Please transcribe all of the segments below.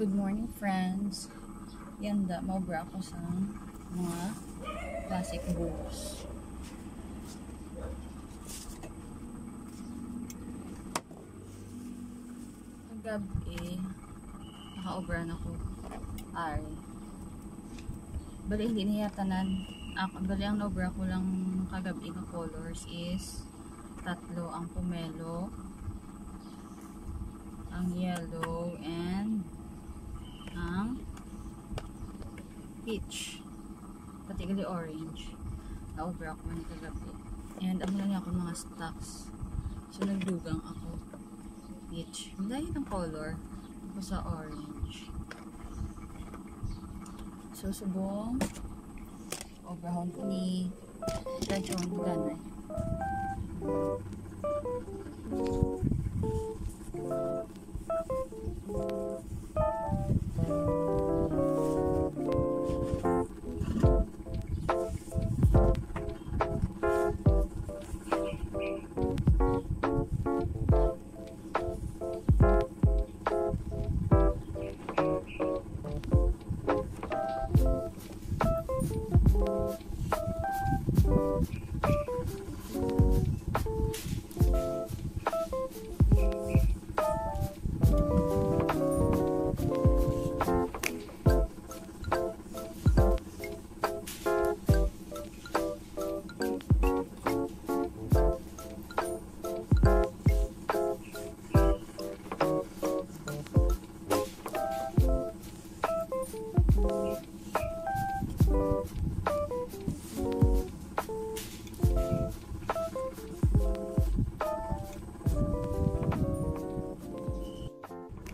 Good morning, friends. Yan da, maubra ako sa mga classic books. Ang gabi, nakaubra na ko. Ari. Bali, hindi niya tanan. Bali, ang naubra ko lang kagabi na colors is tatlo ang pomelo, ang yellow, and ang peach, particularly orange. Naubra ako man kagabi. And amo lang ako mga stocks. So nagdugang ako peach. Dahil ang color ako sa orange. So subong obrahon ko ni Dajon Ganay.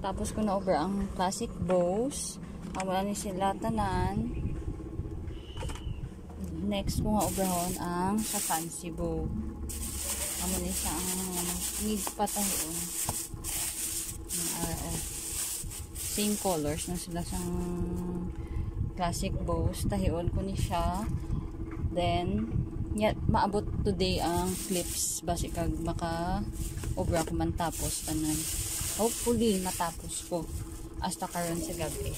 Tapos ko na-over ang classic bows. Wala ni sila tanan. Next ko nga overhon ang sa fancy bow. Amo ni siya ang needs pa tayo. Same colors na sila sa classic bows. Tahion ko ni siya. Then, maabot today ang clips. Basi kag maka-over ako man tapos tanan. Hopefully, matapos ko hasta karon sa gabi.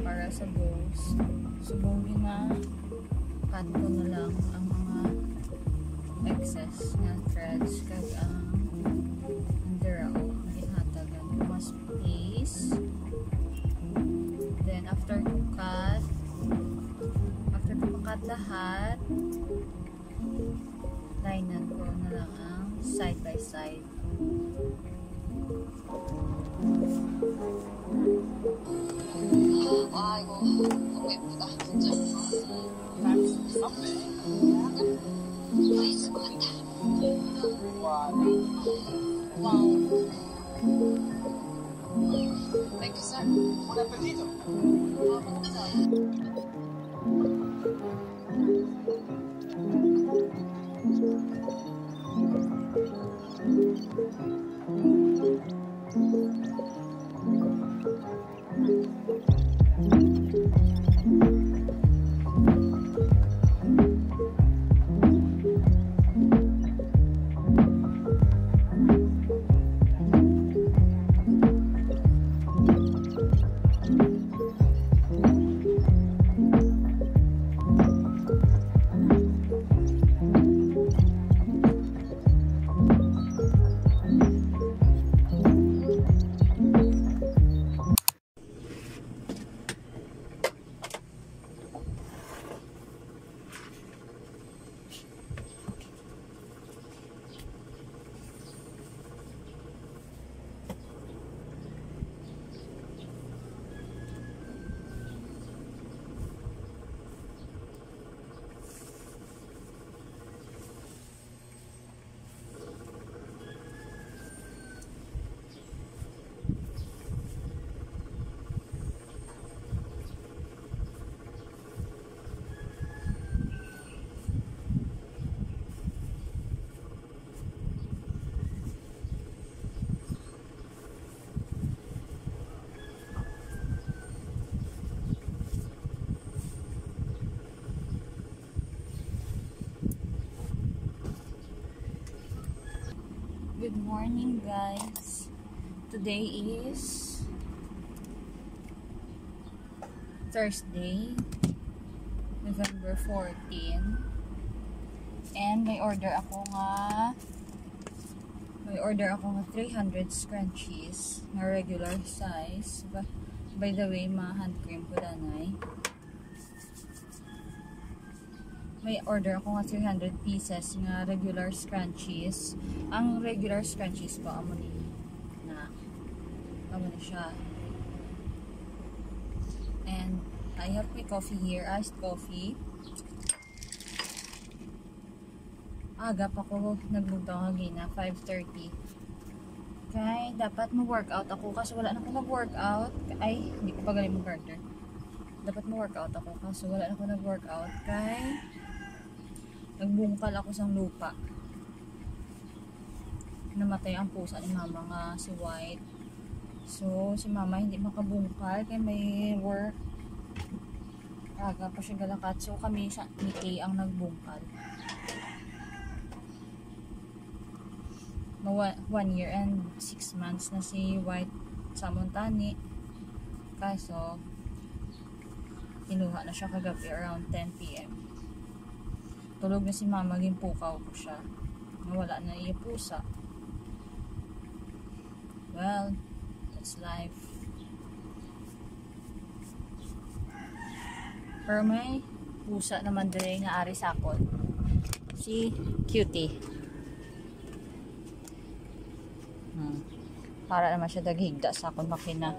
Para sa bows. Subongin na cut ko na lang ang mga excess na threads kag ang underaw ang ihatagan mas piece. Then after to cut lahat, linean ko na lang ang side by side. 아 이거 너무 예쁘다 진짜. 맛있을 것 같다. 와우. Thank you, sir. Buon appetito. Good morning, guys. Today is Thursday, November 14. And may order ako nga 300 scrunchies na regular size. By the way, hand cream ko danay. May order ako nga 300 pieces nga regular scrunchies. Ang regular scrunchies ko amo ni siya. And I have my coffee here, iced coffee. Aga pa ko nagbugtong na 5:30. Kaya dapat mo-workout ako kasi wala na ako mag-workout. Ay, hindi ko pa galing mag-garter. Dapat mo-workout ako kasi wala na ako nag-workout. Kaya nagbungkal ako sa lupa. Namatay ang pusa ni mama nga si White. So, si mama hindi makabungkal kaya may work. Aga pa siya galakat. So, kami sa ni ang nagbungkal. 1 year and 6 months na si White sa Montani. Kaso, kinuha na siya kagabi around 10 PM. Tulog na si mama, ginpukaw ko siya. Nawala na iya pusa. Well, that's life. Pero may pusa naman dire nga ari sakot. Si Cutie. Para naman siya daghigda sa akong makina.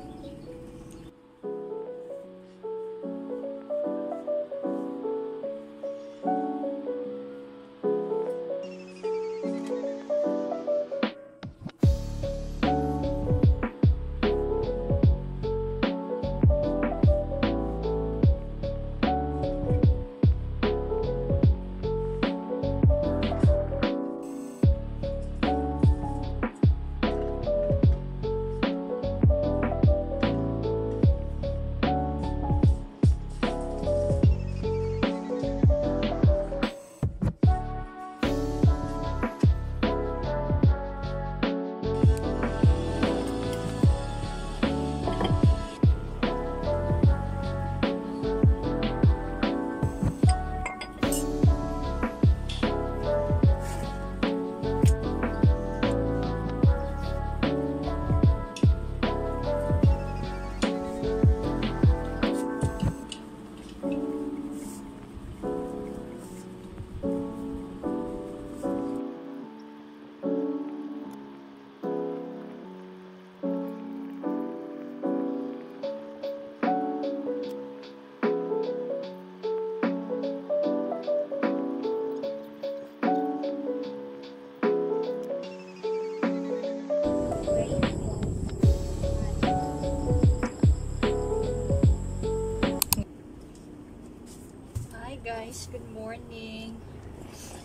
Guys, good morning.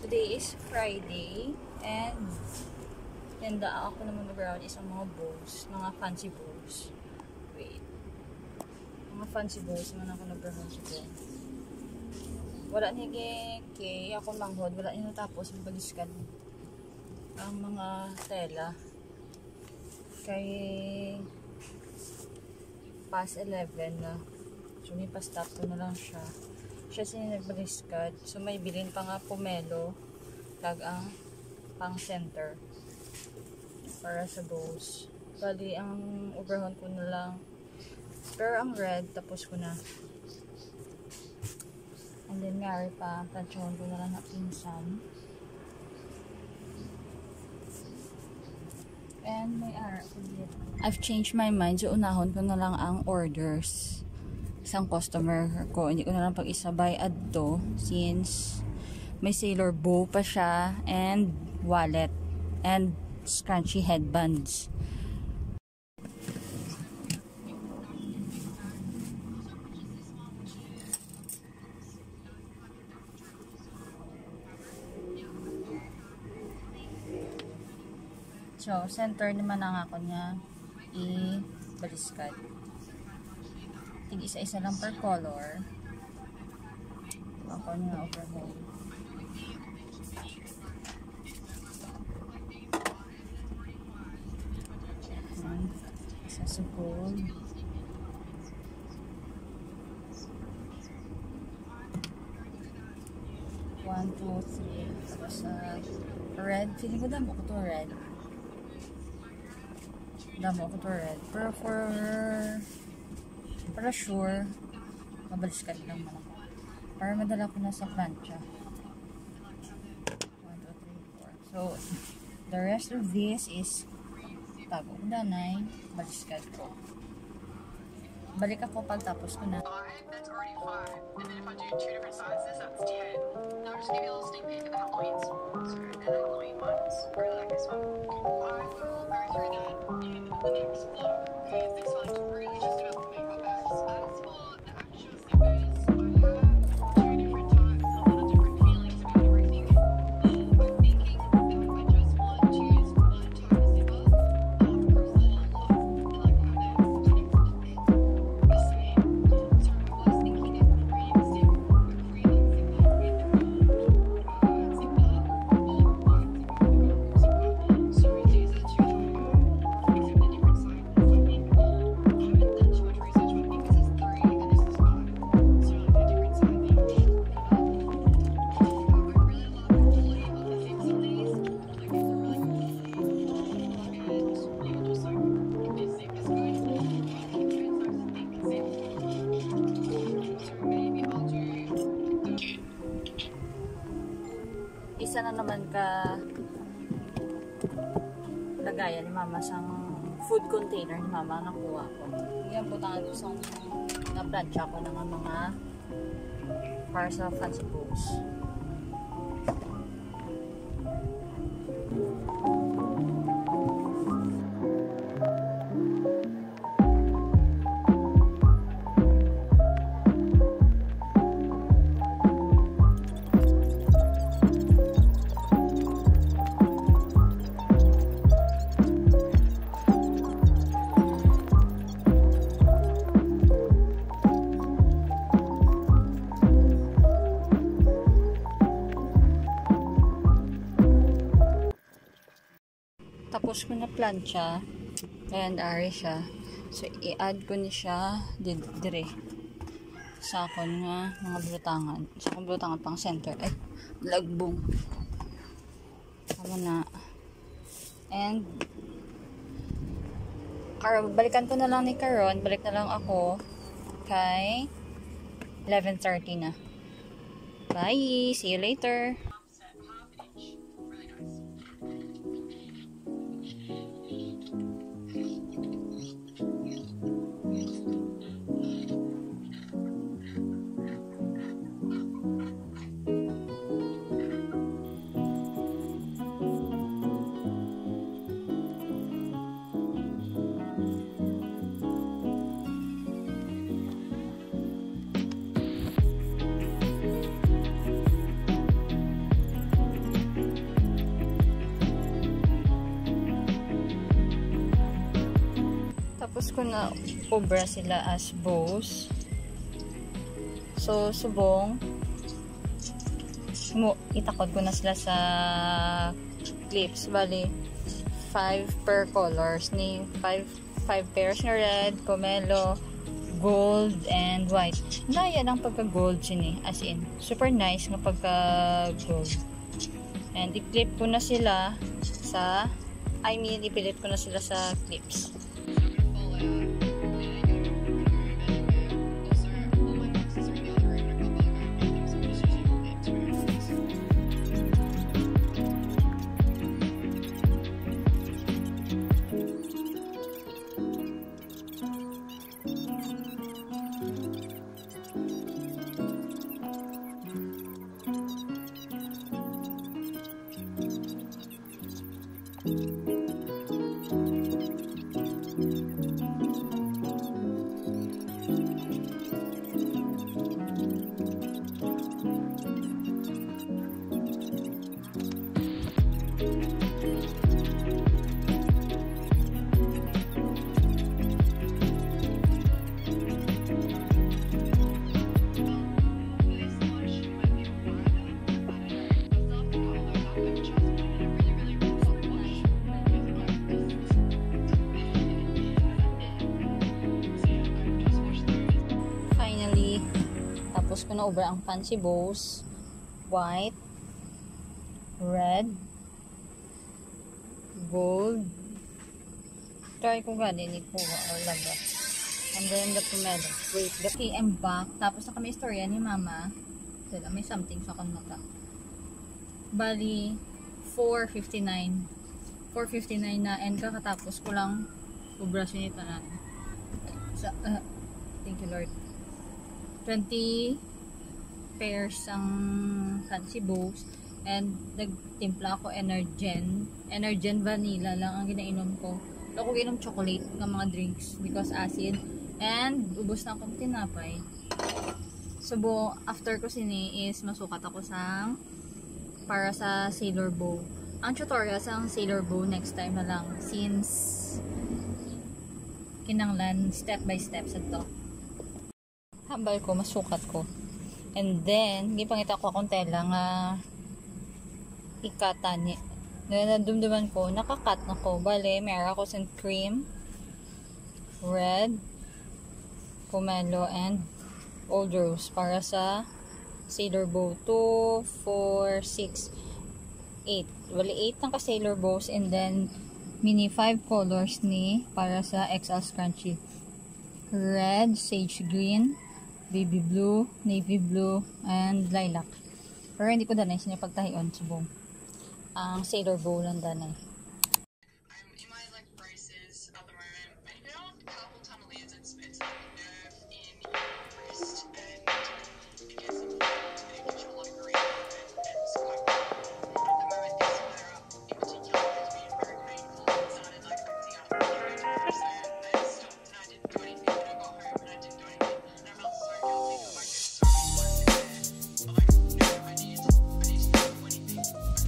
Today is Friday and handa ako naman mag-around isang mga bowls, mga fancy bowls. Wait. Mga fancy bowls naman ako nag-around siya. Wala niya kay ako manghod, wala niya natapos magbaliskan ang mga tela. Kay past 11 na. So may pa-stop ko na lang siya. Siya sininagbaliskad. So, may bilin pa nga pomelo. Ang pang center. Para sa bows. Bali, ang overhand ko na lang. Pero ang red, tapos ko na. And then, ngari pa, planchon ko na lang na pinsan. And may ara ko dito. I've changed my mind. So, unahon ko na lang ang orders. Isang customer ko, hindi ko na lang pag-isabay adto since may sailor bow pa siya and wallet and scrunchy headbands. So, center naman ang ako niya i-baliskad. Isa-isa lang per color. Ako niya overhaul. So gold. One, two, three. Tapos red. Feeling ko damo ko to red. Damo ko to red. Pero para sure, mabaliskan lang man ako. Para madala ko na sa plancha. 1, 2, 3, 4. So, the rest of this is tago ko danay, baliskan ko. Balik ako pag tapos ko na. 5, that's already 5. And then if I do 2 different sizes, that's 10. Now I'll just give you a little sneak peek of the Halloween ones. And the Halloween ones. I really like this one. I will go through that in the next vlog, because this one's really just about the makeup bags. As for the actual stickers, I have 2 different types, a lot of different feelings about everything. I'm thinking that I just want to use one type of sticker, because I like a lot. I like how they're connected to me. The same. So I was thinking of creating a stick, but creating a sticker with the gold zipper, or white zipper, so these are 2 that I have, except the different sizes. I think I haven't done too much research, but I think this is 3 and this is 5. So like they're different sizing. I really love the quality of the zips on these. Like it's a really good quality. And even just like this zip is good. Different sizes think zip. So maybe I'll do Isa na naman ka lagayan ni mama sa food container ni mama nakuha ko. Yan po tangan ko sa na-plancha ko ng mga para sa fancy books. Tapos ko na plancha and ari siya, so i-add ko ni siya dire sa akon nga mga bulutangan, sa akong bulutangan pang center ay lagbong tama na. And balikan ko na lang ni Karon, balik na lang ako kay 11:30 na. Bye, see you later. Tapos ko na obra sila as bows. So, subong itakod ko na sila sa clips. Bali, 5 per colors ni 5 pairs na red, pomelo, gold, and white. Naya ng pagka-gold sini, as in, super nice ng pagka-gold. And i-clip ko na sila sa, ipilit ko na sila sa clips. na-over ang fancy bows. White, red, gold. Try ko gani ni Kuha or laga. And then the pomelo. Wait, the KM back. Tapos na kami istorya ni Mama. Dala, may something sa akong mata. Bali, 4:59. 4:59 na and kakatapos ko lang ubrasyon ito na. Thank you Lord. 20 pairs ang fancy bows and nagtimpla ko Energen vanilla lang ang ginainom ko. Ako ginom chocolate ng mga drinks because acid and ubos na akong tinapay. Subo after ko sini is masukat ako para sa Sailor Bow. Ang tutorial sa Sailor Bow next time na lang since kinanglan step by step sa to. Hambal ko, masukat ko. And then, gipangita ko akong tela nga ikatani. Nadumduman ko, nakakat na ko. Bale, meron ako sa cream, red, pomelo, and old rose para sa Sailor Bow. 2, 4, 6, 8. Bale, 8 ng ka-Sailor Bows and then mini 5 colors ni para sa XL Scrunchie. Red, sage green, baby blue, navy blue, and lilac. Pero hindi ko danay siya pagtahion subong. Ang Sailor Bow lang danay. I'm in my like braces at the moment. And if you know what carpal tunnel is, it's like a nerve in your wrist and it gets inflamed and it gives you a lot of grief and it's quite at the moment this flare up in particular has been very painful. It started like acting out of character, so I just stopped and I didn't do anything and I got home and I didn't do anything and I felt so guilty because like there's so much work in there. But like no, I need to do anything.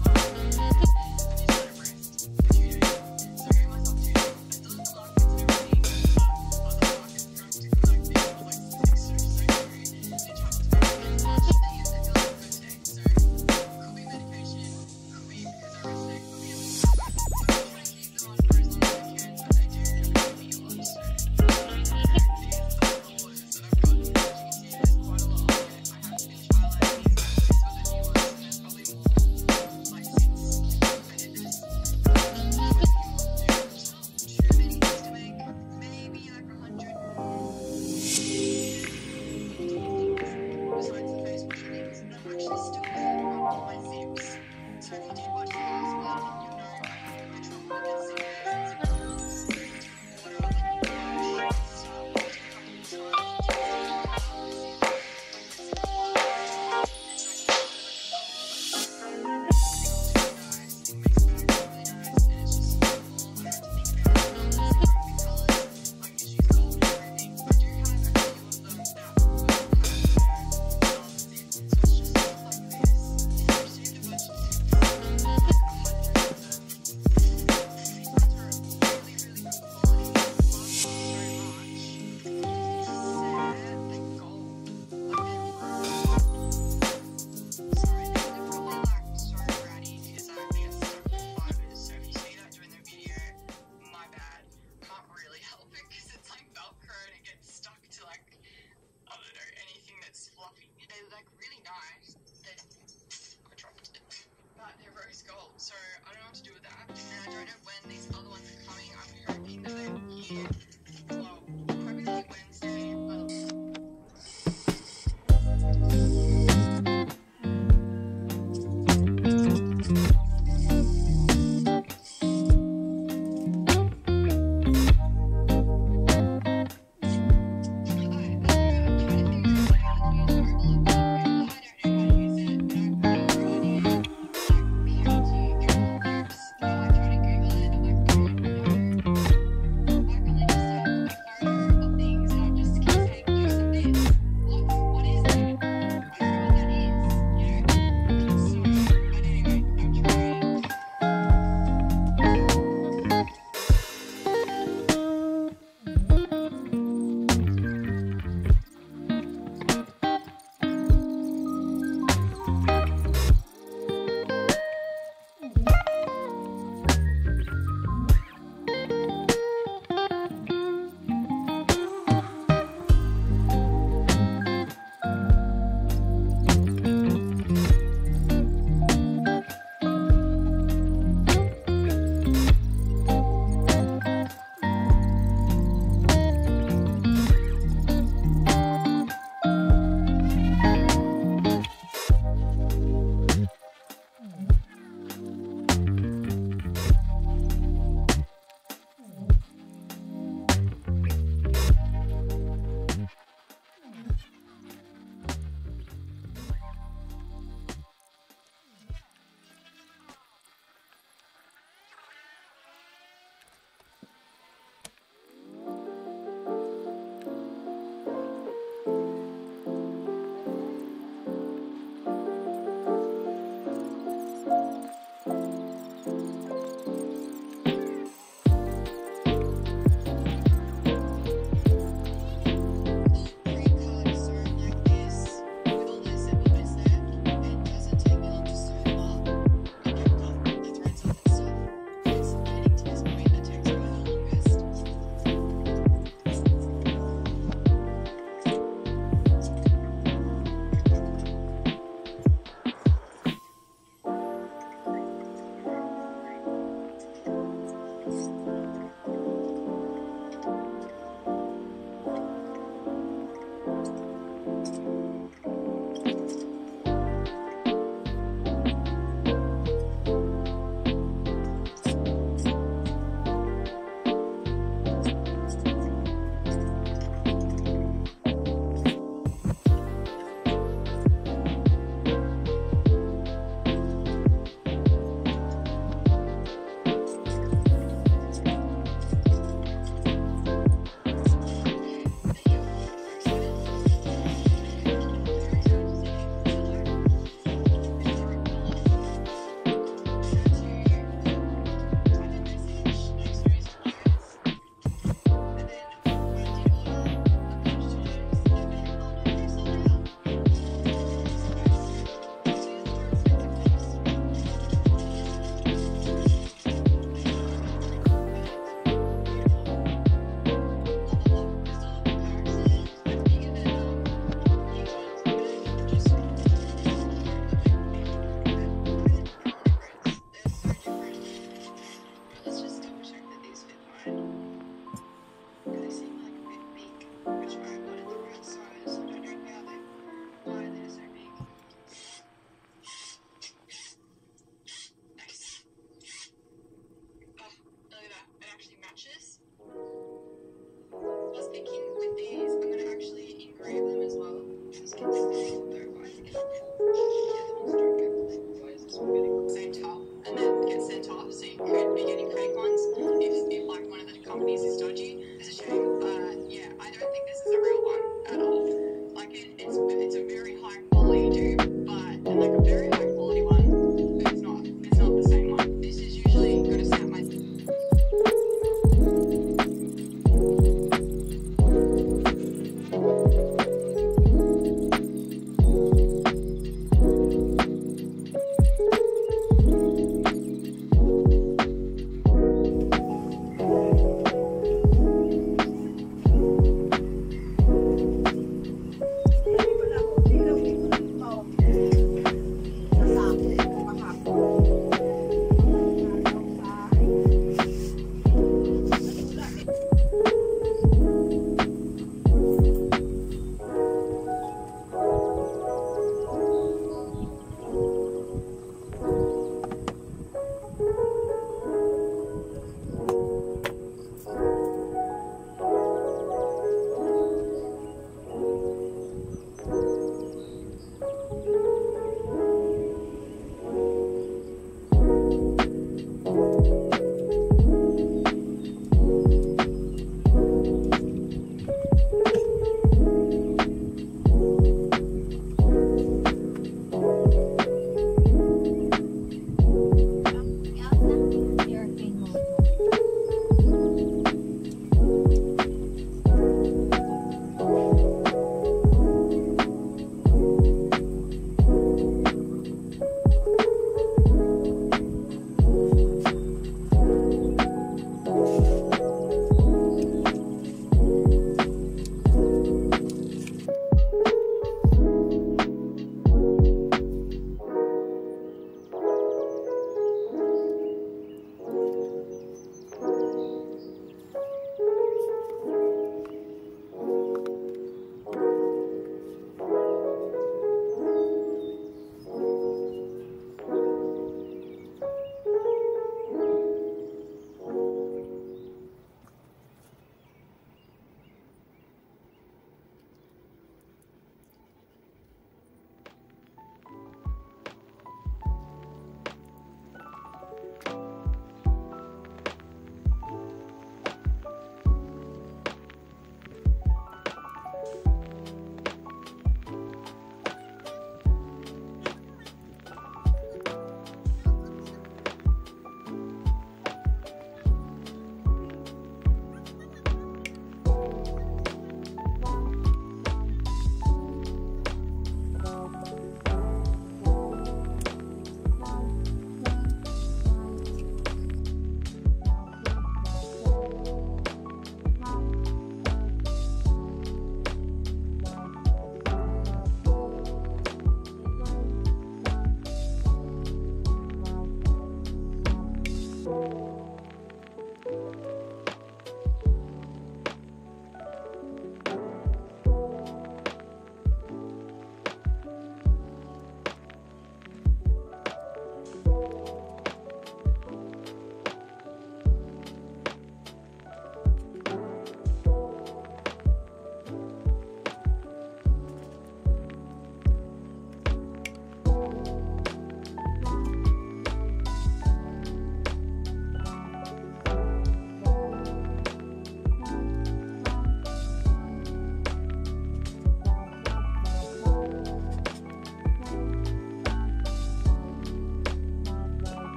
I can't. I just let it rest for 2 days. So I gave myself 2 days. I still have the markets and everything, but other markets practically like this were like 6 or so surgery. They traveled to me as much. They used to feel like a good day. So could be medication, could be because I rested, could be a little bit. So I'm trying to keep them on for as long as I can, but they do help me a lot. So these are the waters that I've gotten. As you can see, there's quite a lot on it. I have finished highlighting these guys. These were the new ones, and there's probably more like since I did this. Too many things to make. Maybe like 100. Besides the face wash things, and I'm actually still using all my zips. So if you did watch the last one, you know which one would get zip bands and water on the brush. Start washing a couple of times. So I don't know what to do with that, and I don't know when these other ones are coming. I'm hoping that they're here. Well, I'm hoping they're Wednesday, but I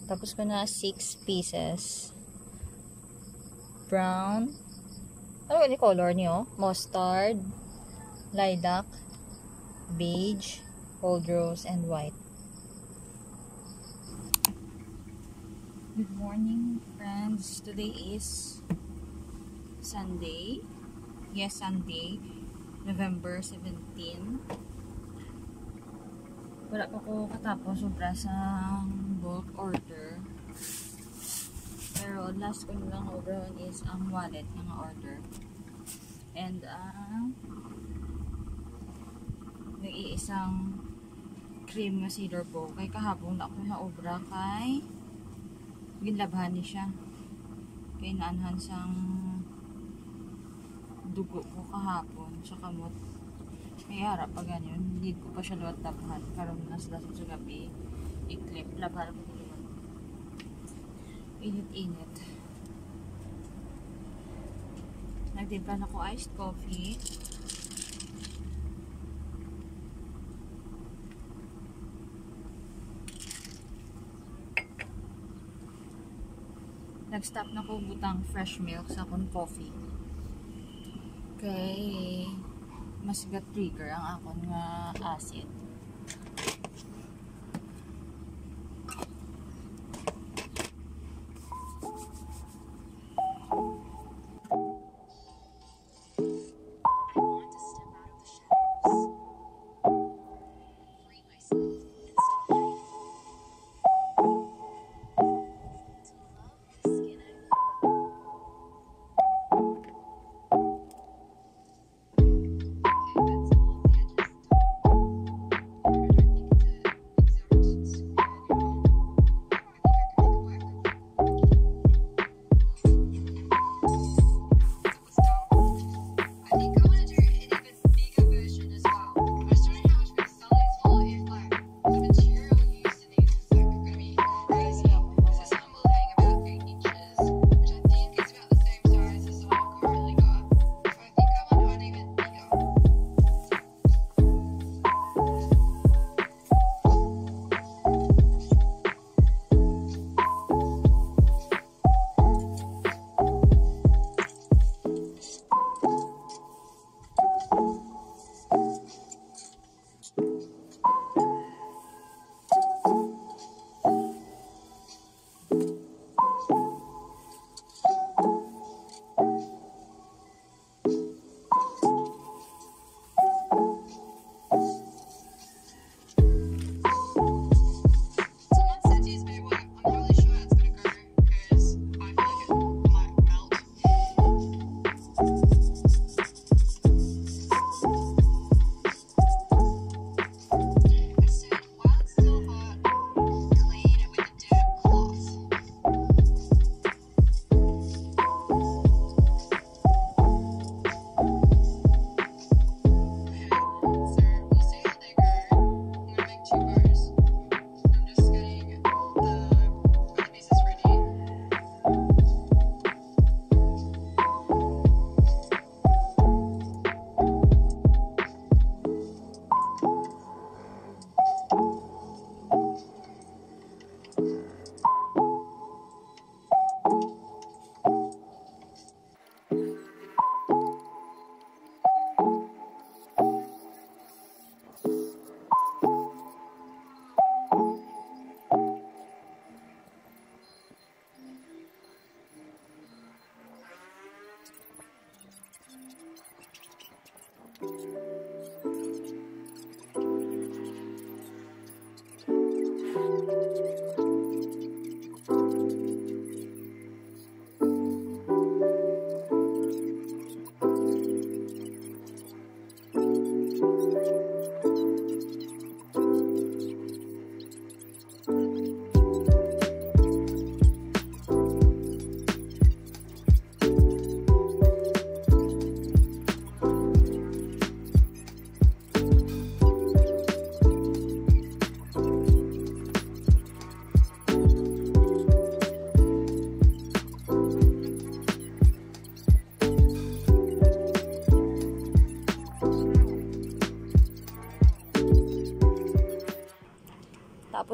Tapos ko na 6 pieces. Brown. Ano yung color niyo? Mustard, lilac, beige, gold rose, and white. Good morning, friends. Today is Sunday. Yes, Sunday, November 17. Wala pa ko katapos sobra sa bulk order. Pero last ko lang over is ang wallet ng order. And yung iisang cream nga Cedar Bow. Kay kahapon na ako na obra kay ginlabhan ni siya. Kay naanhan sang dugo ko kahapon sa kamot. May harap pa ganyan. Hindi ko pa siya luwat labhan. Karoon na sila sa gabi. I-clip. Labhan ko luwat. Init-init. Nagtimpla na ko iced coffee. Nag-stop na ko butang fresh milk sa akong coffee. Okay. Mas ga-trigger ang akong acid.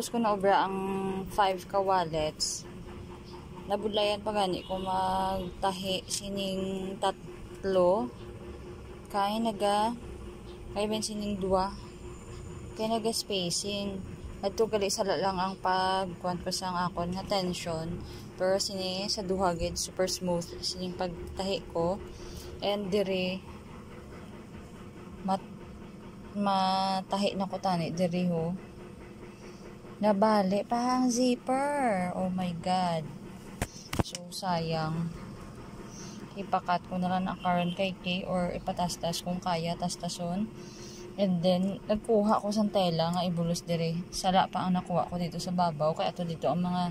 Tapos ko naubra ang 5 ka wallets. Nabudlayan pa gani ko magtahi sining 3. Kay ben sining 2. Kay naga spacing. Adto gali sala lang ang pagkuan ko sang akon nga tension. Pero sini sa duha gid super smooth sining pagtahi ko. And dire matahi na ko tani dire ho. Nabali pa ang zipper. Oh my god. So sayang. Ipakat ko na lang ang karon kay Kay or ipatastas kung kaya tastason. And then nagkuha ko sang tela nga ibulos dire. Sala pa ang nakuha ko dito sa babaw kay ato dito ang mga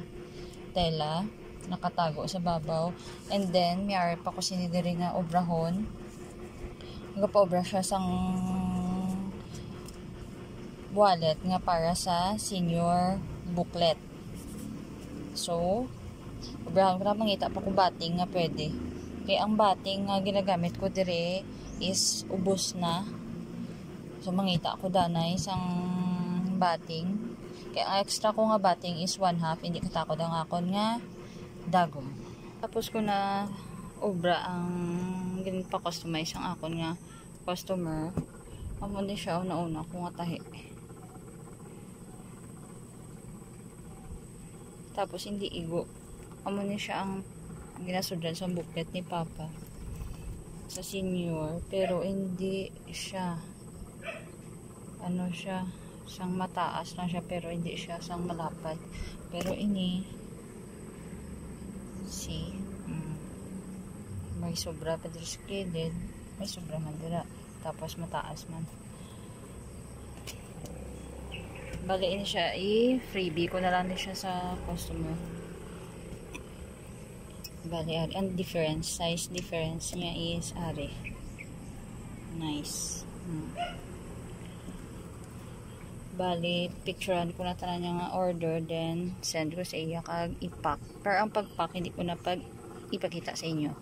tela nakatago sa babaw. And then may pa ko sini dire nga obrahon. Nagapaobra siya sang wallet nga para sa senior booklet. So, obrahan ko na mangita pa ko bating nga pwede. Kaya ang bating nga ginagamit ko dire is ubos na. So, mangita ko danay sang bating. Kaya ang extra ko nga bating is 1/2. Hindi katakod ang akon nga dagom. Tapos ko na obra ang ginpa-customize ang akon nga customer. Amo din siya una-una ko nga tahi. Tapos hindi igo. Amo ni siya ang ginasudlan sa booklet ni Papa sa senior, pero hindi siya siya sang mataas lang siya, pero hindi siya sang malapad. Pero ini may sobra pa dito sa kilid, may sobra man dira, tapos mataas man. Bali ini siya freebie ko na lang din siya sa customer. Bali ang size difference niya is nice. Bali picturean ko na tanan niya nga order, then send ko sa iya kag ipack. Pero ang pagpack hindi ko na ipakita sa inyo.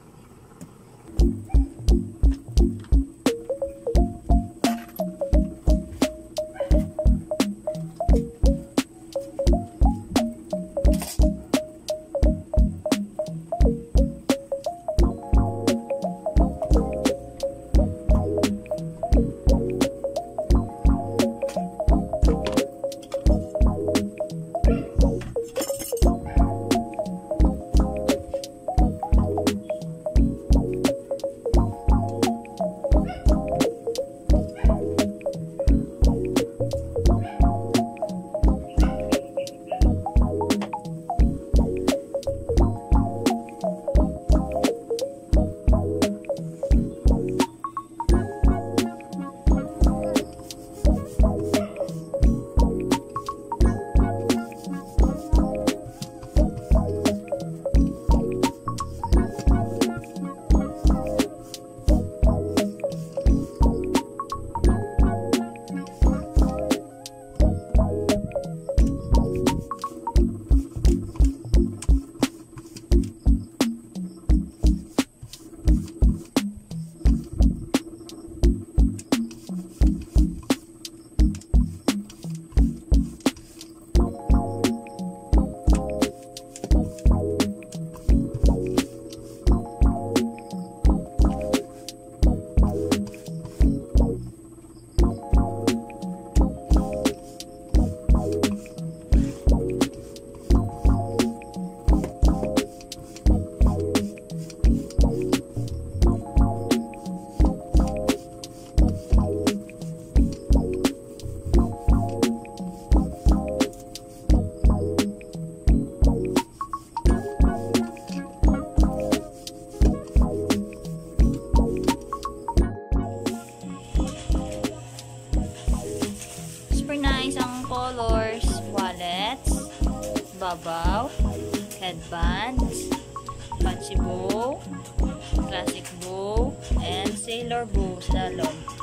babaw, headbands, fancy bow, classic bow, and sailor bow sa loob.